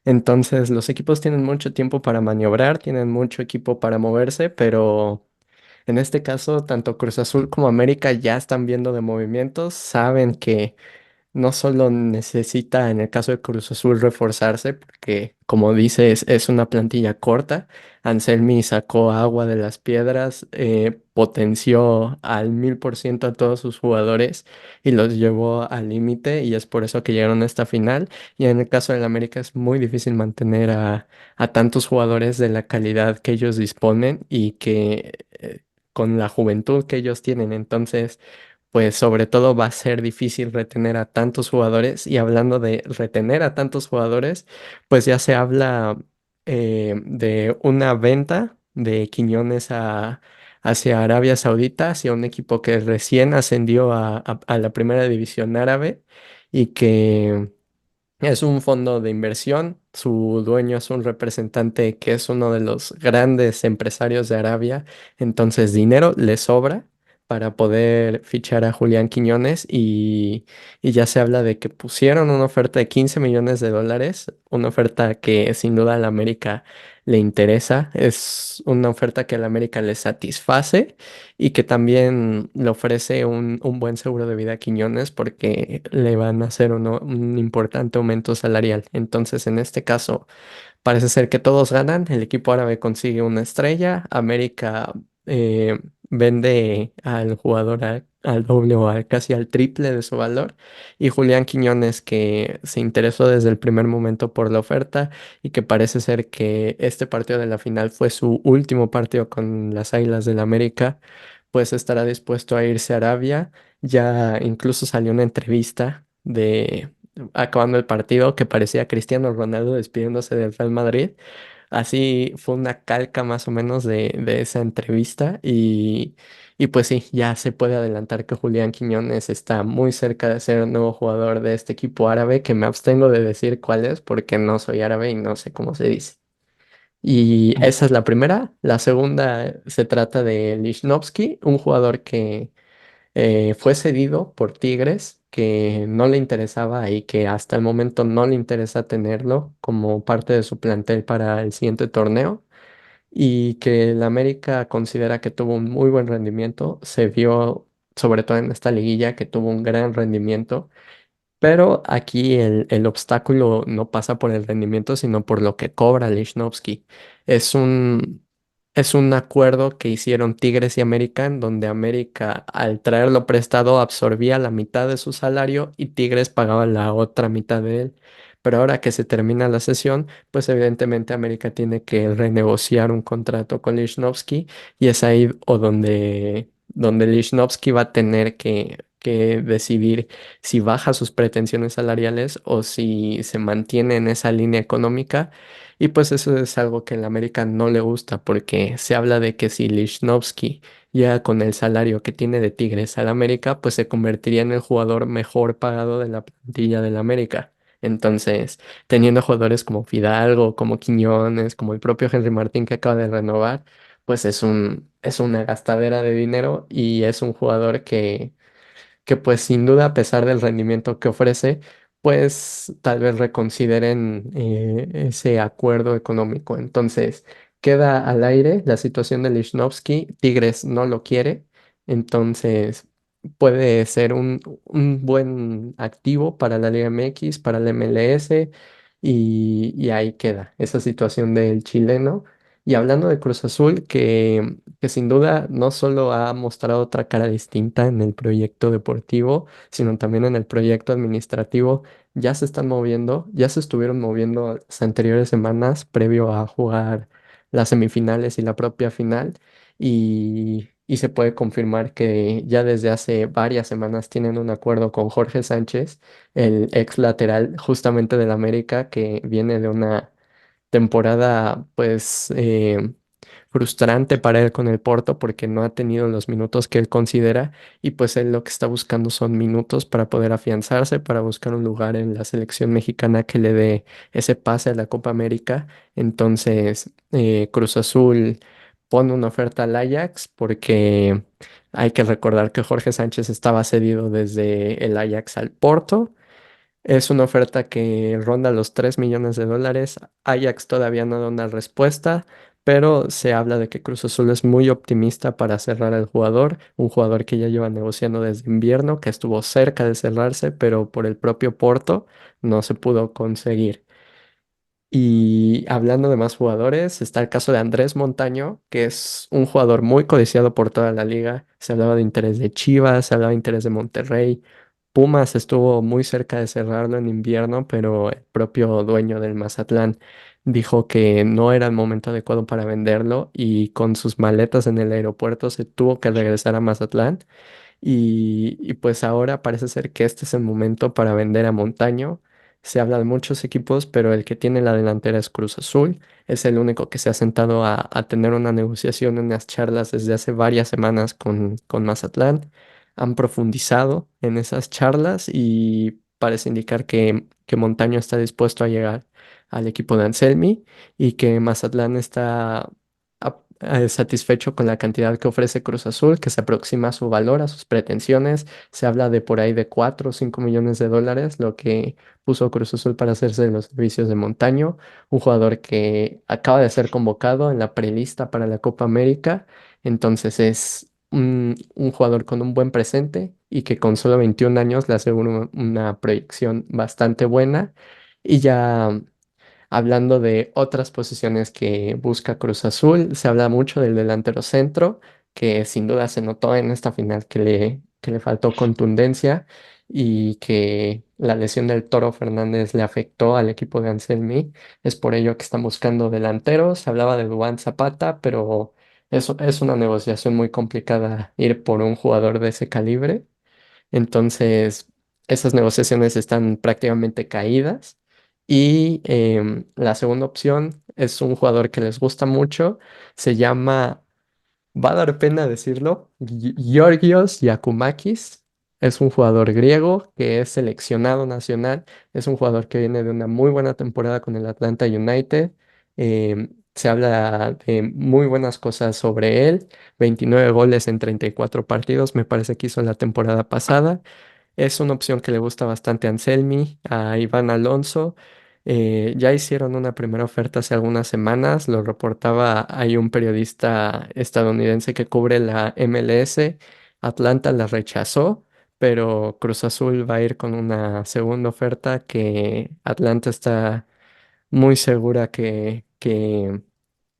Entonces los equipos tienen mucho tiempo para maniobrar, tienen mucho equipo para moverse, pero en este caso tanto Cruz Azul como América ya están viendo de movimientos, saben que no solo necesita, en el caso de Cruz Azul, reforzarse, porque como dices, es una plantilla corta. Anselmi sacó agua de las piedras, potenció al 1000% a todos sus jugadores y los llevó al límite, y es por eso que llegaron a esta final. Y en el caso del América es muy difícil mantener a tantos jugadores de la calidad que ellos disponen y que con la juventud que ellos tienen. Entonces pues sobre todo va a ser difícil retener a tantos jugadores. Y hablando de retener a tantos jugadores, pues ya se habla de una venta de Quiñones hacia Arabia Saudita, hacia un equipo que recién ascendió a la primera división árabe y que es un fondo de inversión. Su dueño es un representante que es uno de los grandes empresarios de Arabia. Entonces, dinero le sobra para poder fichar a Julián Quiñones y ya se habla de que pusieron una oferta de 15 millones de dólares, una oferta que sin duda a la América le interesa. Es una oferta que a la América le satisface y que también le ofrece un buen seguro de vida a Quiñones porque le van a hacer un importante aumento salarial. Entonces, en este caso, parece ser que todos ganan. El equipo árabe consigue una estrella, América vende al jugador al doble o casi al triple de su valor. Y Julián Quiñones, que se interesó desde el primer momento por la oferta y que parece ser que este partido de la final fue su último partido con las Águilas del América, pues estará dispuesto a irse a Arabia. Ya incluso salió una entrevista de acabando el partido que parecía Cristiano Ronaldo despidiéndose del Real Madrid. Así fue una calca más o menos de esa entrevista y pues sí, ya se puede adelantar que Julián Quiñones está muy cerca de ser el nuevo jugador de este equipo árabe, que me abstengo de decir cuál es porque no soy árabe y no sé cómo se dice. Y esa es la primera. La segunda se trata de Lichnowsky, un jugador que fue cedido por Tigres, que no le interesaba y que hasta el momento no le interesa tenerlo como parte de su plantel para el siguiente torneo y que el América considera que tuvo un muy buen rendimiento. Se vio sobre todo en esta liguilla que tuvo un gran rendimiento, pero aquí el obstáculo no pasa por el rendimiento, sino por lo que cobra Lichnowsky. Es es un acuerdo que hicieron Tigres y América, en donde América, al traerlo prestado, absorbía la mitad de su salario y Tigres pagaba la otra mitad de él. Pero ahora que se termina la sesión, pues evidentemente América tiene que renegociar un contrato con Lichnowsky y es ahí o donde Lichnowsky va a tener que decidir si baja sus pretensiones salariales o si se mantiene en esa línea económica. Y pues eso es algo que en la América no le gusta porque se habla de que si Lichnowsky llega con el salario que tiene de Tigres al América, pues se convertiría en el jugador mejor pagado de la plantilla del América. Entonces, teniendo jugadores como Fidalgo, como Quiñones, como el propio Henry Martín que acaba de renovar, pues es una gastadera de dinero y es un jugador que pues sin duda a pesar del rendimiento que ofrece, pues tal vez reconsideren ese acuerdo económico. Entonces, queda al aire la situación de Lichnowsky, Tigres no lo quiere, entonces puede ser un buen activo para la Liga MX, para la MLS, y ahí queda esa situación del chileno. Y hablando de Cruz Azul, que sin duda no solo ha mostrado otra cara distinta en el proyecto deportivo, sino también en el proyecto administrativo, ya se están moviendo, ya se estuvieron moviendo las anteriores semanas previo a jugar las semifinales y la propia final, y se puede confirmar que ya desde hace varias semanas tienen un acuerdo con Jorge Sánchez, el ex lateral justamente del América, que viene de una temporada pues frustrante para él con el Porto porque no ha tenido los minutos que él considera y pues él lo que está buscando son minutos para poder afianzarse, para buscar un lugar en la selección mexicana que le dé ese pase a la Copa América. Entonces Cruz Azul pone una oferta al Ajax porque hay que recordar que Jorge Sánchez estaba cedido desde el Ajax al Porto. Es una oferta que ronda los $3 millones. Ajax todavía no da una respuesta, pero se habla de que Cruz Azul es muy optimista para cerrar al jugador, un jugador que ya lleva negociando desde invierno, que estuvo cerca de cerrarse, pero por el propio Porto no se pudo conseguir. Y hablando de más jugadores, está el caso de Andrés Montaño, que es un jugador muy codiciado por toda la liga. Se hablaba de interés de Chivas, se hablaba de interés de Monterrey. Pumas estuvo muy cerca de cerrarlo en invierno, pero el propio dueño del Mazatlán dijo que no era el momento adecuado para venderlo y con sus maletas en el aeropuerto se tuvo que regresar a Mazatlán. Y pues ahora parece ser que este es el momento para vender a Montaño. Se habla de muchos equipos, pero el que tiene la delantera es Cruz Azul. Es el único que se ha sentado a tener una negociación, unas charlas desde hace varias semanas con Mazatlán. Han profundizado en esas charlas y parece indicar que Montaño está dispuesto a llegar al equipo de Anselmi y que Mazatlán está satisfecho con la cantidad que ofrece Cruz Azul, que se aproxima a su valor, a sus pretensiones. Se habla de por ahí de 4 o 5 millones de dólares, lo que puso Cruz Azul para hacerse de los servicios de Montaño, un jugador que acaba de ser convocado en la prelista para la Copa América. Entonces es un jugador con un buen presente y que con solo 21 años le asegura una proyección bastante buena. Y ya hablando de otras posiciones que busca Cruz Azul, se habla mucho del delantero centro, que sin duda se notó en esta final que le faltó contundencia y que la lesión del Toro Fernández le afectó al equipo de Anselmi. Es por ello que están buscando delanteros. Se hablaba de Duván Zapata, pero eso es una negociación muy complicada ir por un jugador de ese calibre. Entonces, esas negociaciones están prácticamente caídas. Y la segunda opción es un jugador que les gusta mucho. Se llama, va a dar pena decirlo, Georgios Giakoumakis. Es un jugador griego que es seleccionado nacional. Es un jugador que viene de una muy buena temporada con el Atlanta United. Se habla de muy buenas cosas sobre él. 29 goles en 34 partidos, me parece que hizo la temporada pasada. Es una opción que le gusta bastante a Anselmi, a Iván Alonso. Ya hicieron una primera oferta hace algunas semanas, lo reportaba, hay un periodista estadounidense que cubre la MLS. Atlanta la rechazó, pero Cruz Azul va a ir con una segunda oferta que Atlanta está muy segura que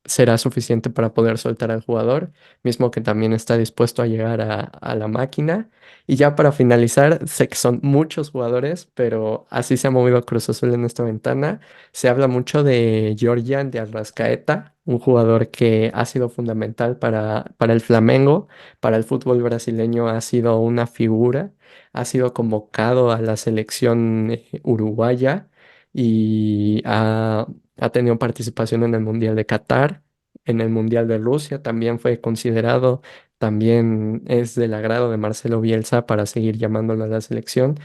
será suficiente para poder soltar al jugador, mismo que también está dispuesto a llegar a la máquina. Y ya para finalizar, sé que son muchos jugadores, pero así se ha movido Cruz Azul en esta ventana. Se habla mucho de Georgian de Arrascaeta, un jugador que ha sido fundamental para el Flamengo, para el fútbol brasileño ha sido una figura, ha sido convocado a la selección uruguaya y ha tenido participación en el Mundial de Qatar, en el Mundial de Rusia, también fue considerado, también es del agrado de Marcelo Bielsa para seguir llamándolo a la selección.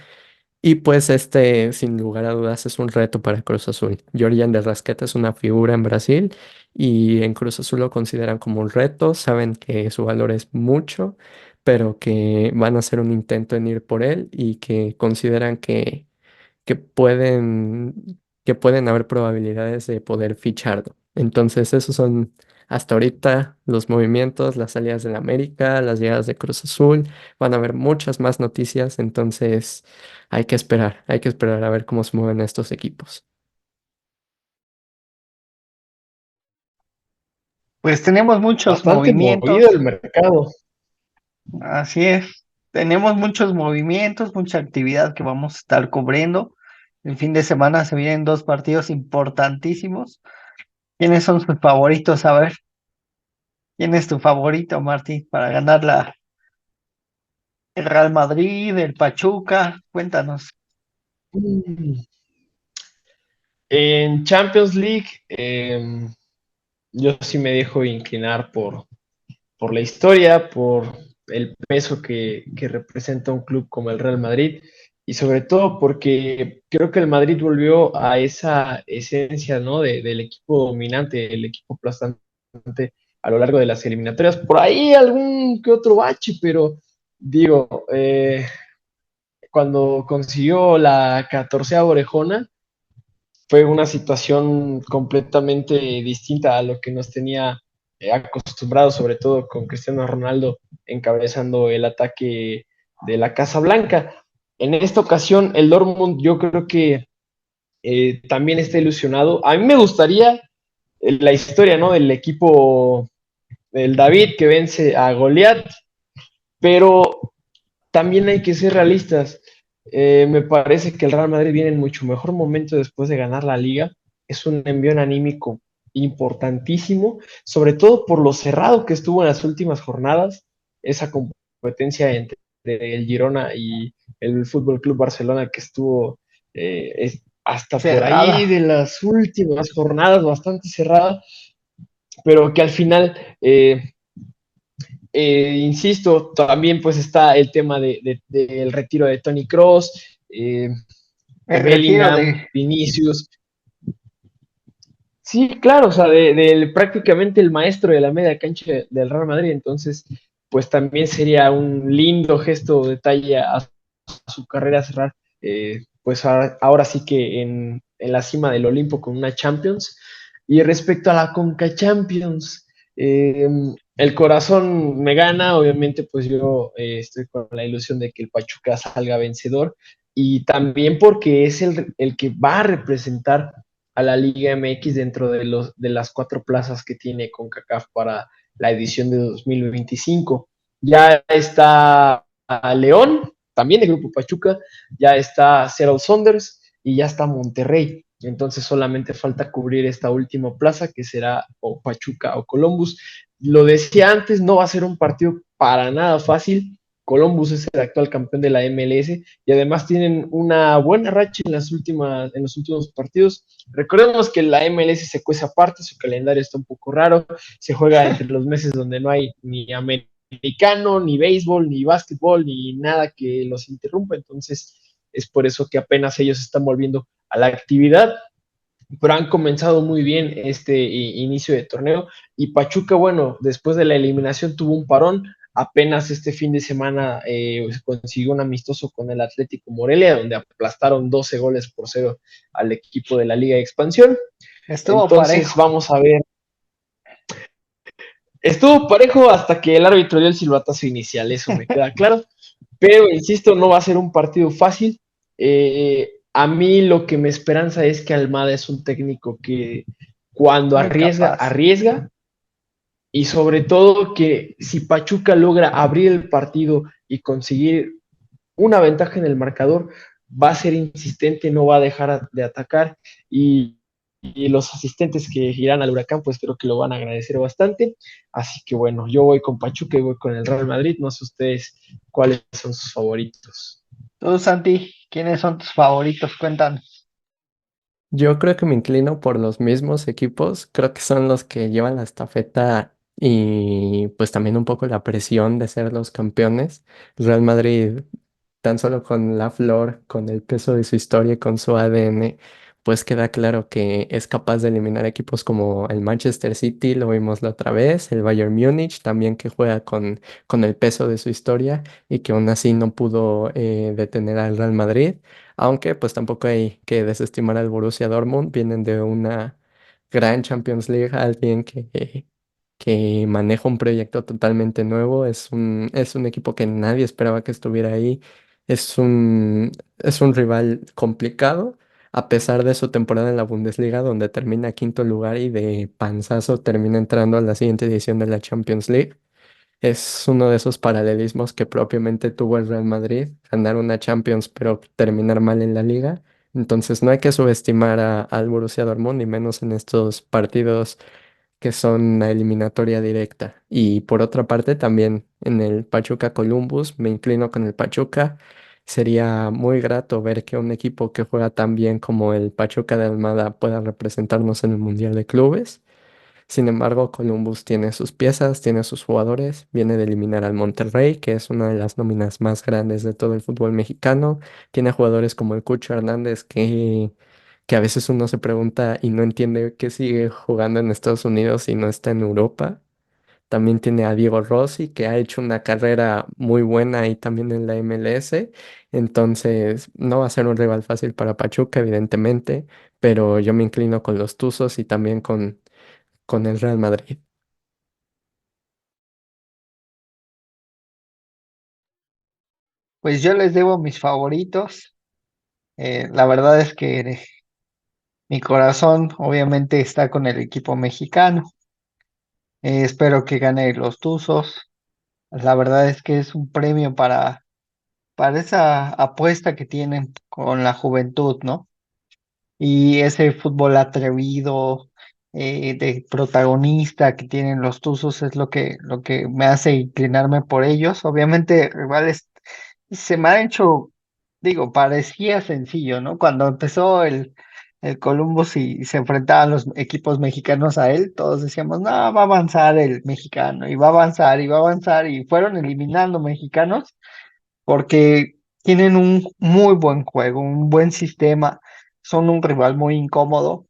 Y pues este, sin lugar a dudas, es un reto para Cruz Azul. Jordan de Rasqueta es una figura en Brasil y en Cruz Azul lo consideran como un reto, saben que su valor es mucho, pero que van a hacer un intento en ir por él y que consideran que que pueden haber probabilidades de poder ficharlo. Entonces, esos son hasta ahorita los movimientos, las salidas del América, las llegadas de Cruz Azul. Van a haber muchas más noticias, entonces hay que esperar a ver cómo se mueven estos equipos. Pues tenemos muchos Bastante movido movimientos, el mercado. así es. Tenemos muchos movimientos, mucha actividad que vamos a estar cubriendo. El fin de semana se vienen dos partidos importantísimos. ¿Quiénes son sus favoritos? A ver, ¿quién es tu favorito, Martín, para ganar el Real Madrid, el Pachuca? Cuéntanos. Mm. En Champions League, yo sí me dejo inclinar por la historia, por el peso que representa un club como el Real Madrid y sobre todo porque creo que el Madrid volvió a esa esencia, ¿no? Del equipo dominante, el equipo aplastante a lo largo de las eliminatorias. Por ahí algún que otro bache, pero digo, cuando consiguió la 14ª orejona, fue una situación completamente distinta a lo que nos tenía acostumbrados, sobre todo con Cristiano Ronaldo encabezando el ataque de la Casa Blanca. En esta ocasión, el Dortmund yo creo que también está ilusionado. A mí me gustaría la historia, ¿no? Del equipo del David que vence a Goliat, pero también hay que ser realistas. Me parece que el Real Madrid viene en mucho mejor momento después de ganar la liga. Es un envión anímico importantísimo, sobre todo por lo cerrado que estuvo en las últimas jornadas, esa competencia entre el Girona y el Fútbol Club Barcelona que estuvo hasta por ahí Cerrada. de las últimas jornadas bastante cerrada, pero que al final insisto, también pues está el tema del retiro de Tony Cross, El retiro Bellingham, de Vinicius. Sí, claro, o sea, prácticamente el maestro de la media cancha del Real Madrid, entonces, pues también sería un lindo gesto o detalle a su carrera cerrar, pues ahora sí que en la cima del Olimpo con una Champions. Y respecto a la Conca Champions, el corazón me gana, obviamente pues yo estoy con la ilusión de que el Pachuca salga vencedor y también porque es el que va a representar a la Liga MX dentro de las 4 plazas que tiene CONCACAF para la edición de 2025. Ya está León, también del grupo Pachuca, ya está Seattle Sounders y ya está Monterrey. Entonces solamente falta cubrir esta última plaza que será o Pachuca o Columbus. Lo decía antes, no va a ser un partido para nada fácil. Columbus es el actual campeón de la MLS y además tienen una buena racha en en los últimos partidos. Recordemos que la MLS se cuece aparte, su calendario está un poco raro, se juega entre los meses donde no hay ni americano, ni béisbol, ni básquetbol, ni nada que los interrumpa, entonces es por eso que apenas ellos están volviendo a la actividad, pero han comenzado muy bien este inicio de torneo y Pachuca, bueno, después de la eliminación tuvo un parón, apenas este fin de semana consiguió un amistoso con el Atlético Morelia, donde aplastaron 12 goles por 0 al equipo de la Liga de Expansión. Estuvo Entonces parejo. vamos a ver. Estuvo parejo hasta que el árbitro dio el silbatazo inicial, eso me queda claro. Pero, insisto, no va a ser un partido fácil. A mí lo que me esperanza es que Almada es un técnico que cuando Muy arriesga, capaz. arriesga. Y sobre todo que si Pachuca logra abrir el partido y conseguir una ventaja en el marcador, va a ser insistente, no va a dejar de atacar y los asistentes que irán al Huracán, pues creo que lo van a agradecer bastante. Así que bueno, yo voy con Pachuca y voy con el Real Madrid. No sé ustedes cuáles son sus favoritos. Tú, Santi, ¿quiénes son tus favoritos? Cuéntanos. Yo creo que me inclino por los mismos equipos, creo que son los que llevan la estafeta y pues también un poco la presión de ser los campeones. Real Madrid, tan solo con la flor, con el peso de su historia y con su ADN, pues queda claro que es capaz de eliminar equipos como el Manchester City, lo vimos la otra vez, el Bayern Múnich también que juega con el peso de su historia y que aún así no pudo detener al Real Madrid. Aunque pues tampoco hay que desestimar al Borussia Dortmund, vienen de una gran Champions League, alguien que maneja un proyecto totalmente nuevo, es un equipo que nadie esperaba que estuviera ahí, es un rival complicado, a pesar de su temporada en la Bundesliga, donde termina quinto lugar y de panzazo termina entrando a la siguiente edición de la Champions League. Es uno de esos paralelismos que propiamente tuvo el Real Madrid, ganar una Champions pero terminar mal en la liga. Entonces no hay que subestimar al Borussia Dortmund, ni menos en estos partidos que son una eliminatoria directa. Y por otra parte, también en el Pachuca Columbus, me inclino con el Pachuca. Sería muy grato ver que un equipo que juega tan bien como el Pachuca de Almada pueda representarnos en el Mundial de Clubes. Sin embargo, Columbus tiene sus piezas, tiene sus jugadores, viene de eliminar al Monterrey, que es una de las nóminas más grandes de todo el fútbol mexicano. Tiene jugadores como el Cucho Hernández, que a veces uno se pregunta y no entiende qué sigue jugando en Estados Unidos y no está en Europa. También tiene a Diego Rossi, que ha hecho una carrera muy buena ahí también en la MLS. Entonces, no va a ser un rival fácil para Pachuca, evidentemente, pero yo me inclino con los Tuzos y también con el Real Madrid. Pues yo les debo mis favoritos. La verdad es que mi corazón obviamente está con el equipo mexicano. Espero que gane los Tuzos. La verdad es que es un premio para esa apuesta que tienen con la juventud, ¿no? Y ese fútbol atrevido, de protagonista que tienen los Tuzos es lo que me hace inclinarme por ellos. Obviamente, rivales se me ha hecho, digo, parecía sencillo, ¿no? Cuando empezó el Columbus y se enfrentaban los equipos mexicanos a él, todos decíamos, no, va a avanzar el mexicano y va a avanzar y va a avanzar y fueron eliminando mexicanos porque tienen un muy buen juego, un buen sistema, son un rival muy incómodo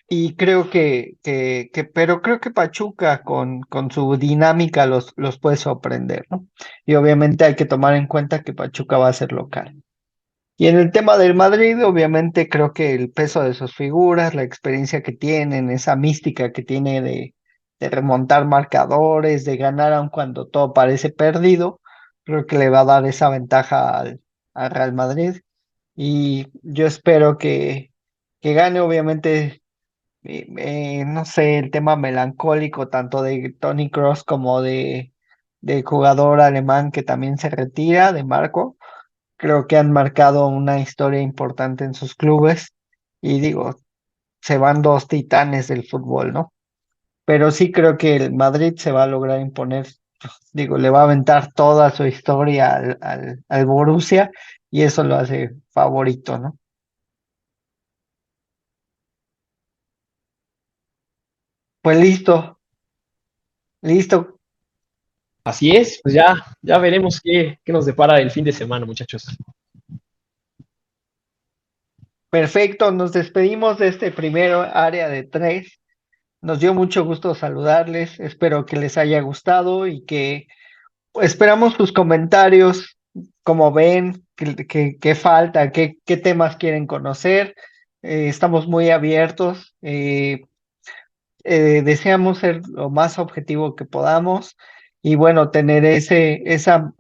y creo pero creo que Pachuca con su dinámica los puede sorprender, ¿no? Y obviamente hay que tomar en cuenta que Pachuca va a ser local. Y en el tema del Madrid, obviamente creo que el peso de sus figuras, la experiencia que tienen, esa mística que tiene de remontar marcadores, de ganar aun cuando todo parece perdido, creo que le va a dar esa ventaja al Real Madrid. Y yo espero que gane, obviamente no sé, el tema melancólico tanto de Tony Cross como de jugador alemán que también se retira, de Marco. Creo que han marcado una historia importante en sus clubes y digo, se van dos titanes del fútbol, ¿no? Pero sí creo que el Madrid se va a lograr imponer, digo, le va a aventar toda su historia al Borussia y eso lo hace favorito, ¿no? Pues listo, listo. Así es, pues ya veremos qué nos depara el fin de semana, muchachos. Perfecto, nos despedimos de este primer área de tres. Nos dio mucho gusto saludarles. Espero que les haya gustado y que esperamos sus comentarios, como ven, qué falta, qué temas quieren conocer. Estamos muy abiertos. Deseamos ser lo más objetivo que podamos y bueno, tener esa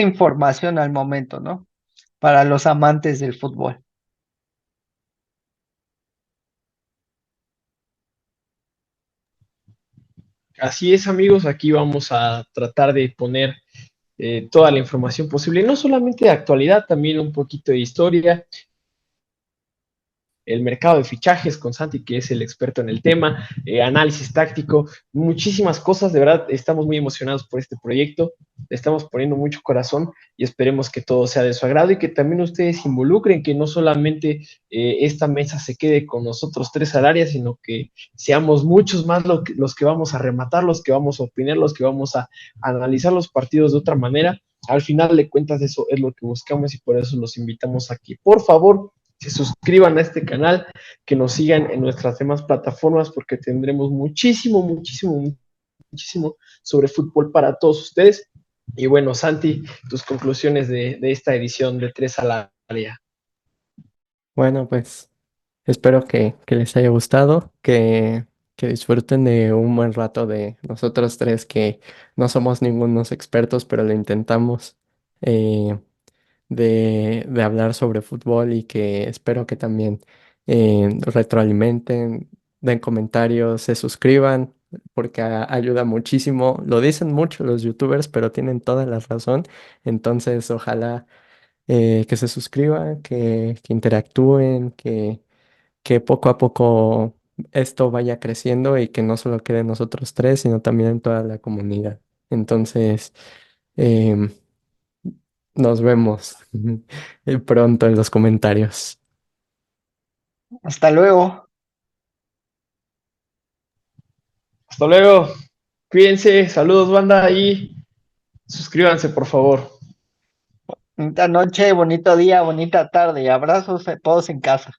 información al momento, ¿no? Para los amantes del fútbol. Así es, amigos, aquí vamos a tratar de poner toda la información posible, no solamente de actualidad, también un poquito de historia, el mercado de fichajes con Santi, que es el experto en el tema, análisis táctico, muchísimas cosas. De verdad, estamos muy emocionados por este proyecto, le estamos poniendo mucho corazón y esperemos que todo sea de su agrado y que también ustedes se involucren, que no solamente esta mesa se quede con nosotros tres al área, sino que seamos muchos más los que vamos a rematar, los que vamos a opinar, los que vamos a analizar los partidos de otra manera. Al final de cuentas, eso es lo que buscamos y por eso los invitamos aquí. Por favor, se suscriban a este canal, que nos sigan en nuestras demás plataformas porque tendremos muchísimo sobre fútbol para todos ustedes. Y bueno, Santi, tus conclusiones de esta edición de Tres al Área. Bueno, pues espero que les haya gustado, que disfruten de un buen rato de nosotros tres, que no somos ningunos expertos, pero lo intentamos, eh, de hablar sobre fútbol y que espero que también retroalimenten, den comentarios, se suscriban, porque ayuda muchísimo. Lo dicen mucho los youtubers, pero tienen toda la razón. Entonces, ojalá que se suscriban, que interactúen, que poco a poco esto vaya creciendo y que no solo quede en nosotros tres, sino también en toda la comunidad. Entonces, em, nos vemos pronto en los comentarios. Hasta luego. Hasta luego. Cuídense. Saludos, banda. Y suscríbanse, por favor. Bonita noche, bonito día, bonita tarde. Abrazos a todos en casa.